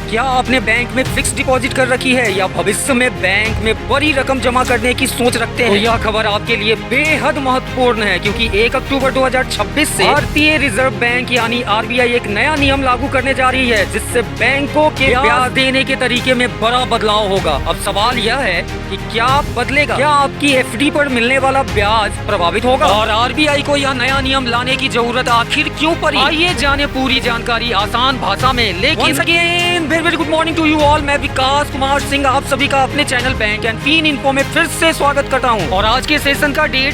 क्या आपने बैंक में फिक्स डिपॉजिट कर रखी है या भविष्य में बैंक में बड़ी रकम जमा करने की सोच रखते हैं? तो यह खबर आपके लिए बेहद महत्वपूर्ण है, क्योंकि 1 अक्टूबर 2026 से भारतीय रिजर्व बैंक यानी आरबीआई एक नया नियम लागू करने जा रही है, जिससे बैंकों के ब्याज देने के तरीके में बड़ा बदलाव होगा। अब सवाल यह है कि क्या बदलेगा? क्या आपकी एफडी पर मिलने वाला ब्याज प्रभावित होगा? और आरबीआई को यह नया नियम लाने की जरूरत आखिर क्यों पड़ी? आइए जाने पूरी जानकारी आसान भाषा में। लेकिन very good morning to you all. मैं विकास कुमार सिंह आप सभी का अपने channel Bank and Fin Info में फिर से स्वागत करता हूं। और आज के सेशन का डेट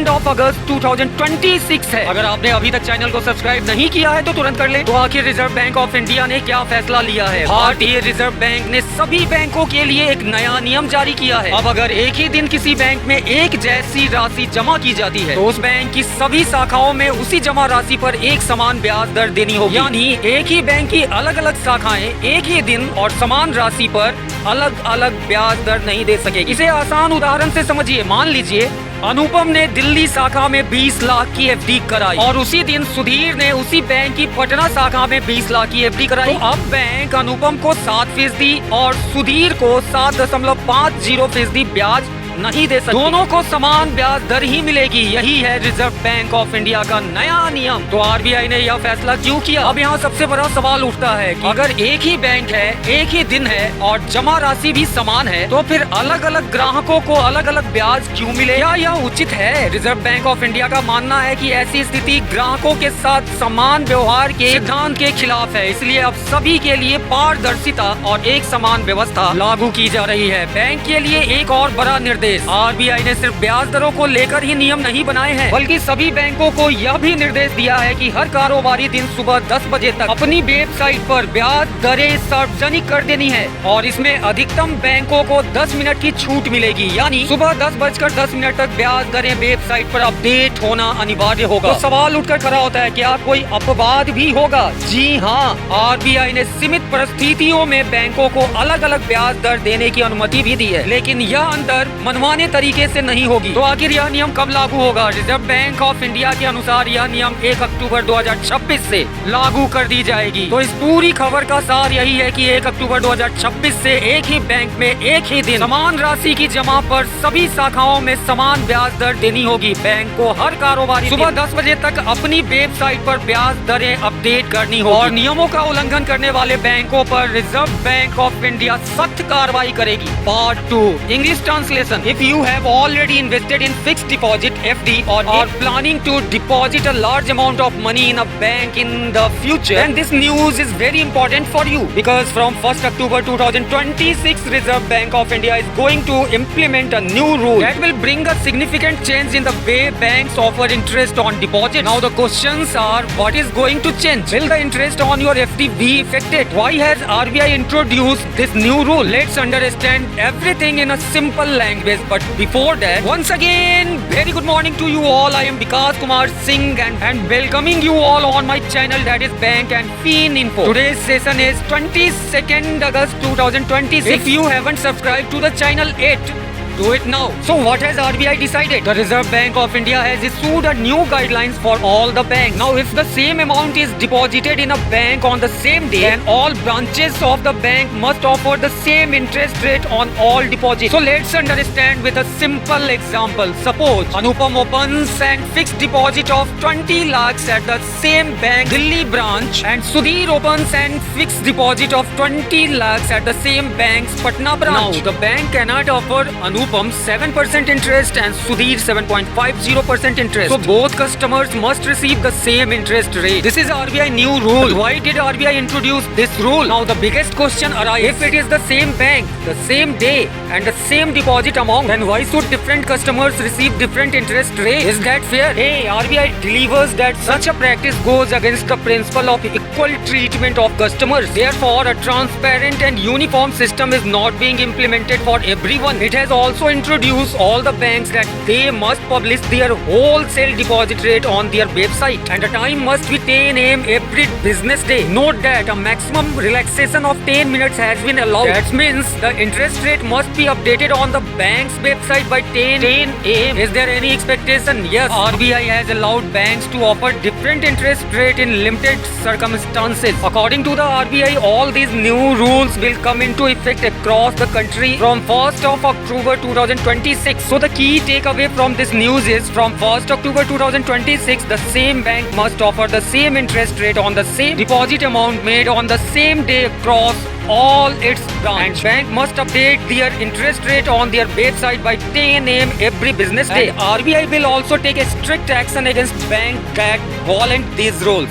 2 अगस्त 2026 है। अगर आपने अभी तक चैनल को सब्सक्राइब नहीं किया है तो तुरंत कर ले। तो आखिर रिजर्व बैंक ऑफ इंडिया ने क्या फैसला लिया है? भारतीय रिजर्व बैंक ने सभी बैंकों के लिए एक नया नियम जारी किया है। अब अगर एक ही दिन किसी बैंक में एक जैसी राशि जमा की जाती है तो उस बैंक की सभी शाखाओं में उसी जमा राशि पर एक समान ब्याज दर देनी होगी। यानी एक ही बैंक की अलग अलग शाखाएं एक ही दिन और समान राशि पर अलग अलग ब्याज दर नहीं दे सकेगी। इसे आसान उदाहरण से समझिए। मान लीजिए अनुपम ने दिल्ली शाखा में 20 लाख की एफडी कराई और उसी दिन सुधीर ने उसी बैंक की पटना शाखा में 20 लाख की एफडी कराई। तो अब बैंक अनुपम को 7% और सुधीर को 7.50% ब्याज नहीं दे सकते। दोनों को समान ब्याज दर ही मिलेगी। यही है रिजर्व बैंक ऑफ इंडिया का नया नियम। तो आरबीआई ने यह फैसला क्यों किया? अब यहाँ सबसे बड़ा सवाल उठता है कि अगर एक ही बैंक है, एक ही दिन है और जमा राशि भी समान है, तो फिर अलग अलग ग्राहकों को अलग अलग ब्याज क्यों मिले? क्या यह उचित है? रिजर्व बैंक ऑफ इंडिया का मानना है कि ऐसी स्थिति ग्राहकों के साथ समान व्यवहार के सिद्धांत के खिलाफ है। इसलिए अब सभी के लिए पारदर्शिता और एक समान व्यवस्था लागू की जा रही है। बैंक के लिए एक और बड़ा निर्देश। आरबीआई ने सिर्फ ब्याज दरों को लेकर ही नियम नहीं बनाए हैं, बल्कि सभी बैंकों को यह भी निर्देश दिया है कि हर कारोबारी दिन सुबह 10 बजे तक अपनी वेबसाइट पर ब्याज दरें सार्वजनिक कर देनी है। और इसमें अधिकतम बैंकों को 10 मिनट की छूट मिलेगी। यानी सुबह 10:10 तक ब्याज दरें वेबसाइट पर अपडेट होना अनिवार्य होगा। तो सवाल उठकर खड़ा होता है, क्या कोई अपवाद भी होगा? जी हाँ, आरबीआई ने सीमित परिस्थितियों में बैंकों को अलग अलग ब्याज दर देने की अनुमति भी दी है, लेकिन यह अंतर मनमाने तरीके से नहीं होगी। तो आखिर यह नियम कब लागू होगा? रिजर्व बैंक ऑफ इंडिया के अनुसार यह नियम 1 अक्टूबर 2026 से लागू कर दी जाएगी। तो इस पूरी खबर का सार यही है कि 1 अक्टूबर 2026 से एक ही बैंक में एक ही दिन समान राशि की जमा पर सभी शाखाओं में समान ब्याज दर देनी होगी। बैंक को हर कारोबारी सुबह 10 बजे तक अपनी वेबसाइट पर ब्याज दरें अपडेट करनी होगी। और नियमों का उल्लंघन करने वाले बैंकों पर रिजर्व बैंक ऑफ इंडिया सख्त कार्रवाई करेगी। Part 2 English translation. If you have already invested in fixed deposit (FD) or are planning to deposit a large amount of money in a bank in the future, then this news is very important for you, because from 1st October 2026, Reserve Bank of India is going to implement a new rule that will bring a significant change in the way banks offer interest on deposit. Now the questions are, what is going to change? Will the interest on your FD be affected? Why has RBI introduced this new rule? Let's understand everything in a simple language. But before that, once again, very good morning to you all. I am Vikas Kumar Singh and welcoming you all on my channel, that is Bank and Fin Info. Today's session is 22nd August 2026. If you haven't subscribed to the channel yet, do it now. So what has RBI decided? The Reserve Bank of India has issued a new guidelines for all the banks. Now if the same amount is deposited in a bank on the same day, then all branches of the bank must offer the same interest rate on all deposits. So let's understand with a simple example. Suppose Anupam opens an fixed deposit of 20 lakhs at the same bank Delhi branch, and Sudhir opens an fixed deposit of 20 lakhs at the same bank's Patna branch. Now the bank cannot offer Anupam 7% interest and Sudhir 7.50% interest. So both customers must receive the same interest rate. This is RBI new rule. But why did RBI introduce this rule? Now the biggest question arises, if it is the same bank, the same day and the same deposit amount, then why should different customers receive different interest rate? Is that fair? Hey, RBI delivers that such a practice goes against the principle of equal treatment of customers. Therefore, a transparent and uniform system is not being implemented for everyone. It has also also introduced all the banks that they must publish their wholesale deposit rate on their website, and the time must be 10 a.m. every business day. Note that a maximum relaxation of 10 minutes has been allowed. That means the interest rate must be updated on the bank's website by 10 a.m. Is there any expectation? Yes, RBI has allowed banks to offer different interest rate in limited circumstances. According to the RBI, all these new rules will come into effect across the country from 1st of October 2026. So the key takeaway from this news is from 1st October 2026, the same bank must offer the same interest rate on the same deposit amount made on the same day across all its branch. Bank must update their interest rate on their website by 10 a.m. every business day. And RBI will also take a strict action against banks that violate these rules.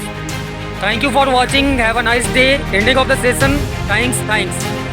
Thank you for watching. Have a nice day. Ending of the session. Thanks.